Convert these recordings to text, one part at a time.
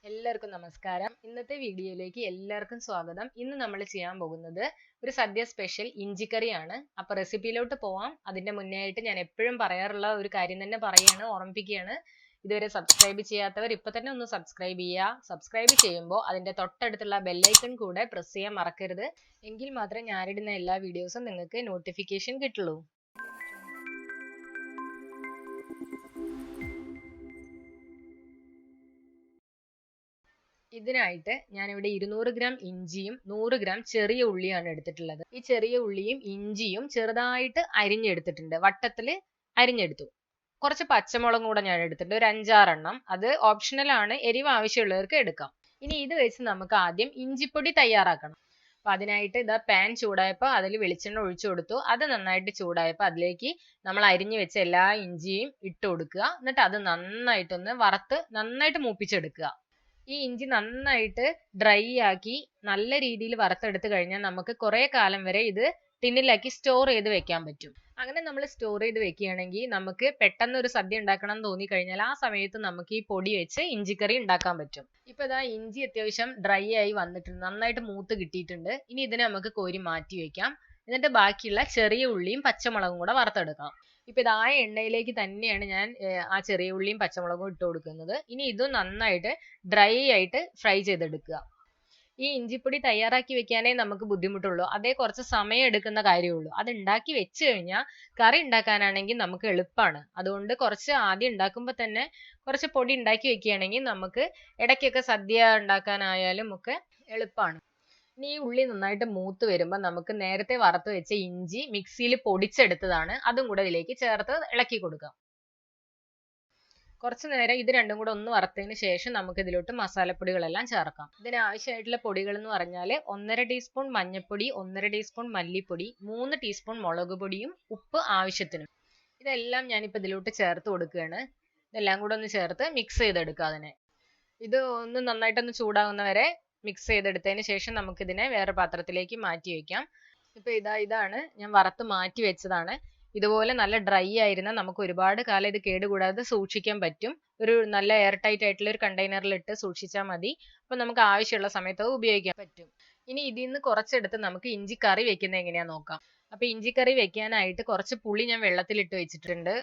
എല്ലാവർക്കും നമസ്കാരം. ഇന്നത്തെ വീഡിയോയിലേക്ക് എല്ലാവർക്കും സ്വാഗതം. ഇന്ന് നമ്മൾ ചെയ്യാൻ പോകുന്നത് ഒരു സദ്യ സ്പെഷ്യൽ ഇഞ്ചിക്കറിയാണ്. അപ്പൊ റെസിപ്പിയിലോട്ട് പോവാം. അതിന്റെ മുന്നേ ആയിട്ട് ഞാൻ എപ്പോഴും പറയാറുള്ള ഒരു കാര്യം തന്നെ ഓർമ്മിപ്പിക്കുകയാണ്. ഇതുവരെ സബ്സ്ക്രൈബ് ചെയ്യാത്തവർ ഇപ്പൊ തന്നെ ഒന്ന് സബ്സ്ക്രൈബ് ചെയ്യുക. സബ്സ്ക്രൈബ് ചെയ്യുമ്പോൾ അതിന്റെ തൊട്ടടുത്തുള്ള ബെല്ലൈക്കൺ കൂടെ പ്രസ് ചെയ്യാൻ മറക്കരുത്. എങ്കിൽ മാത്രമേ ഞാനിടുന്ന എല്ലാ വീഡിയോസും നിങ്ങൾക്ക് നോട്ടിഫിക്കേഷൻ കിട്ടുള്ളൂ. ഇതിനായിട്ട് ഞാനിവിടെ 200 ഗ്രാം ഇഞ്ചിയും 100 ഗ്രാം ചെറിയ ഉള്ളിയാണ് എടുത്തിട്ടുള്ളത്. ഈ ചെറിയ ഉള്ളിയും ഇഞ്ചിയും ചെറുതായിട്ട് അരിഞ്ഞെടുത്തിട്ടുണ്ട്, വട്ടത്തിൽ അരിഞ്ഞെടുത്തു. കുറച്ച് പച്ചമുളകും കൂടെ ഞാൻ എടുത്തിട്ടുണ്ട്, ഒരു 5-6 എണ്ണം. അത് ഓപ്ഷണൽ ആണ്, എരിവ് ആവശ്യമുള്ളവർക്ക് എടുക്കാം. ഇനി ഇത് വെച്ച് നമുക്ക് ആദ്യം ഇഞ്ചിപ്പൊടി തയ്യാറാക്കണം. അപ്പൊ അതിനായിട്ട് ഇതാ പാൻ ചൂടായപ്പോൾ അതിൽ വെളിച്ചെണ്ണ ഒഴിച്ചു കൊടുത്തു. അത് നന്നായിട്ട് ചൂടായപ്പോൾ അതിലേക്ക് നമ്മൾ അരിഞ്ഞു വെച്ച എല്ലാ ഇഞ്ചിയും ഇട്ട് കൊടുക്കുക. എന്നിട്ട് അത് നന്നായിട്ടൊന്ന് വറുത്ത് നന്നായിട്ട് മൂപ്പിച്ചെടുക്കുക. ഈ ഇഞ്ചി നന്നായിട്ട് ഡ്രൈ ആക്കി നല്ല രീതിയിൽ വറുത്തെടുത്ത് കഴിഞ്ഞാൽ നമുക്ക് കുറെ കാലം വരെ ഇത് ടിന്നിലാക്കി സ്റ്റോർ ചെയ്ത് വെക്കാൻ പറ്റും. അങ്ങനെ നമ്മൾ സ്റ്റോർ ചെയ്ത് വെക്കുകയാണെങ്കിൽ നമുക്ക് പെട്ടെന്ന് ഒരു സദ്യ ഉണ്ടാക്കണം എന്ന് തോന്നിക്കഴിഞ്ഞാൽ ആ സമയത്ത് നമുക്ക് ഈ പൊടി വെച്ച് ഇഞ്ചിക്കറി ഉണ്ടാക്കാൻ പറ്റും. ഇപ്പൊ ഇതാ ഇഞ്ചി അത്യാവശ്യം ഡ്രൈ ആയി വന്നിട്ടുണ്ട്, നന്നായിട്ട് മൂത്ത് കിട്ടിയിട്ടുണ്ട്. ഇനി ഇതിനെ നമുക്ക് കോരി മാറ്റി വെക്കാം. എന്നിട്ട് ബാക്കിയുള്ള ചെറിയ ഉള്ളിയും പച്ചമുളകും കൂടെ വറുത്തെടുക്കാം. ഇപ്പൊ ഇത് ആ എണ്ണയിലേക്ക് തന്നെയാണ് ഞാൻ ആ ചെറിയ ഉള്ളിയും പച്ചമുളകും ഇട്ട് കൊടുക്കുന്നത്. ഇനി ഇതും നന്നായിട്ട് ഡ്രൈ ആയിട്ട് ഫ്രൈ ചെയ്തെടുക്കുക. ഈ ഇഞ്ചിപ്പൊടി തയ്യാറാക്കി വെക്കാനേ നമുക്ക് ബുദ്ധിമുട്ടുള്ളൂ, അതേ കുറച്ച് സമയം എടുക്കുന്ന കാര്യമുള്ളൂ. അത് ഉണ്ടാക്കി വെച്ച് കഴിഞ്ഞാൽ കറി ഉണ്ടാക്കാനാണെങ്കിൽ നമുക്ക് എളുപ്പമാണ്. അതുകൊണ്ട് കുറച്ച് ആദ്യം ഉണ്ടാക്കുമ്പോൾ തന്നെ കുറച്ച് പൊടി ഉണ്ടാക്കി വെക്കുകയാണെങ്കിൽ നമുക്ക് ഇടയ്ക്കൊക്കെ സദ്യ ഉണ്ടാക്കാനായാലും ഒക്കെ എളുപ്പമാണ്. ഇനി ഈ ഉള്ളി നന്നായിട്ട് മൂത്ത് വരുമ്പോൾ നമുക്ക് നേരത്തെ വറുത്ത് വെച്ച ഇഞ്ചി മിക്സിയിൽ പൊടിച്ചെടുത്തതാണ്, അതും കൂടെ ഇതിലേക്ക് ചേർത്ത് ഇളക്കി കൊടുക്കാം. കുറച്ചു നേരം ഇത് രണ്ടും കൂടെ ഒന്ന് വറുത്തതിന് ശേഷം നമുക്ക് ഇതിലോട്ട് മസാലപ്പൊടികളെല്ലാം ചേർക്കാം. ഇതിന് ആവശ്യമായിട്ടുള്ള പൊടികൾ എന്ന് പറഞ്ഞാൽ 1.5 ടീസ്പൂൺ മഞ്ഞൾപ്പൊടി, 1.5 ടീസ്പൂൺ മല്ലിപ്പൊടി, 3 ടീസ്പൂൺ മുളക് പൊടിയും ഉപ്പ് ആവശ്യത്തിന്. ഇതെല്ലാം ഞാനിപ്പോൾ ഇതിലോട്ട് ചേർത്ത് കൊടുക്കുകയാണ്. ഇതെല്ലാം കൂടെ ഒന്ന് ചേർത്ത് മിക്സ് ചെയ്തെടുക്കുക. അതിനെ ഇത് ഒന്ന് നന്നായിട്ടൊന്ന് ചൂടാകുന്നവരെ മിക്സ് ചെയ്തെടുത്തതിന് ശേഷം നമുക്കിതിനെ വേറെ പാത്രത്തിലേക്ക് മാറ്റി വെക്കാം. ഇപ്പൊ ഇതാണ് ഞാൻ വറുത്ത് മാറ്റി വെച്ചതാണ്. ഇതുപോലെ നല്ല ഡ്രൈ ആയിരുന്ന നമുക്ക് ഒരുപാട് കാലം ഇത് കേടുകൂടാതെ സൂക്ഷിക്കാൻ പറ്റും. ഒരു നല്ല എയർ ടൈറ്റ് ആയിട്ടുള്ള ഒരു കണ്ടെയ്നറിൽ ഇട്ട് സൂക്ഷിച്ചാൽ മതി. അപ്പൊ നമുക്ക് ആവശ്യമുള്ള സമയത്ത് ഉപയോഗിക്കാൻ പറ്റും. ഇനി ഇതിൽ നിന്ന് കുറച്ചെടുത്ത് നമുക്ക് ഇഞ്ചി കറി വെക്കുന്നത് എങ്ങനെയാ നോക്കാം. അപ്പൊ ഇഞ്ചി കറി വെക്കാനായിട്ട് കുറച്ച് പുളി ഞാൻ വെള്ളത്തിലിട്ട് വെച്ചിട്ടുണ്ട്.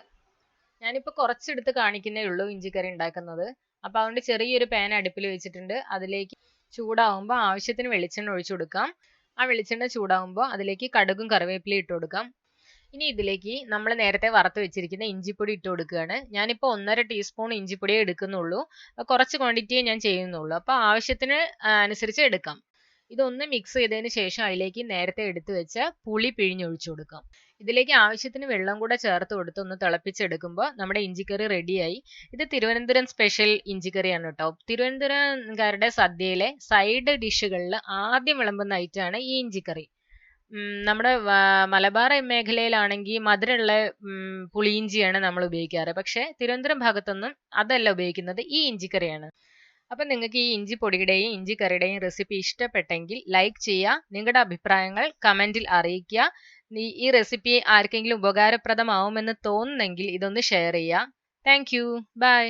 ഞാനിപ്പോ കുറച്ചെടുത്ത് കാണിക്കുന്നേ ഉള്ളൂ ഇഞ്ചി കറി ഉണ്ടാക്കുന്നത്. അപ്പൊ അതുകൊണ്ട് ചെറിയൊരു പാൻ അടുപ്പിൽ വെച്ചിട്ടുണ്ട്. അതിലേക്ക് ചൂടാവുമ്പോൾ ആവശ്യത്തിന് വെളിച്ചെണ്ണ ഒഴിച്ചു കൊടുക്കാം. ആ വെളിച്ചെണ്ണ ചൂടാവുമ്പോൾ അതിലേക്ക് കടുകും കറിവേപ്പിലയും ഇട്ട് കൊടുക്കാം. ഇനി ഇതിലേക്ക് നമ്മൾ നേരത്തെ വറുത്ത് വെച്ചിരിക്കുന്ന ഇഞ്ചിപ്പൊടി ഇട്ട് കൊടുക്കുകയാണ്. ഞാനിപ്പോൾ 1.5 ടീസ്പൂൺ ഇഞ്ചിപ്പൊടിയേ എടുക്കുന്നുള്ളൂ, കുറച്ച് ക്വാണ്ടിറ്റിയേ ഞാൻ ചെയ്യുന്നുള്ളൂ. അപ്പോൾ ആവശ്യത്തിന് അനുസരിച്ച് എടുക്കാം. ഇതൊന്ന് മിക്സ് ചെയ്തതിന് ശേഷം അതിലേക്ക് നേരത്തെ എടുത്തു വെച്ച പുളി പിഴിഞ്ഞൊഴിച്ചു കൊടുക്കാം. ഇതിലേക്ക് ആവശ്യത്തിന് വെള്ളം കൂടെ ചേർത്ത് കൊടുത്ത് ഒന്ന് തിളപ്പിച്ചെടുക്കുമ്പോൾ നമ്മുടെ ഇഞ്ചിക്കറി റെഡിയായി. ഇത് തിരുവനന്തപുരം സ്പെഷ്യൽ ഇഞ്ചിക്കറിയാണ് കേട്ടോ. തിരുവനന്തപുരംകാരുടെ സദ്യയിലെ സൈഡ് ഡിഷുകളിൽ ആദ്യം വിളമ്പുന്ന ഐറ്റമാണ് ഈ ഇഞ്ചിക്കറി. നമ്മുടെ മലബാർ മേഖലയിലാണെങ്കിൽ മധുരമുള്ള പുളിയിഞ്ചിയാണ് നമ്മൾ ഉപയോഗിക്കാറ്. പക്ഷെ തിരുവനന്തപുരം ഭാഗത്തൊന്നും അതല്ല ഉപയോഗിക്കുന്നത്, ഈ ഇഞ്ചിക്കറിയാണ്. അപ്പൊ നിങ്ങൾക്ക് ഈ ഇഞ്ചി പൊടിയുടെയും ഇഞ്ചിക്കറിയുടെയും റെസിപ്പി ഇഷ്ടപ്പെട്ടെങ്കിൽ ലൈക്ക് ചെയ്യുക. നിങ്ങളുടെ അഭിപ്രായങ്ങൾ കമന്റിൽ അറിയിക്കുക. ഈ റെസിപ്പി ആർക്കെങ്കിലും ഉപകാരപ്രദമാവുമെന്ന് തോന്നുന്നെങ്കിൽ ഇതൊന്ന് ഷെയർ ചെയ്യുക. Thank you. ബൈ.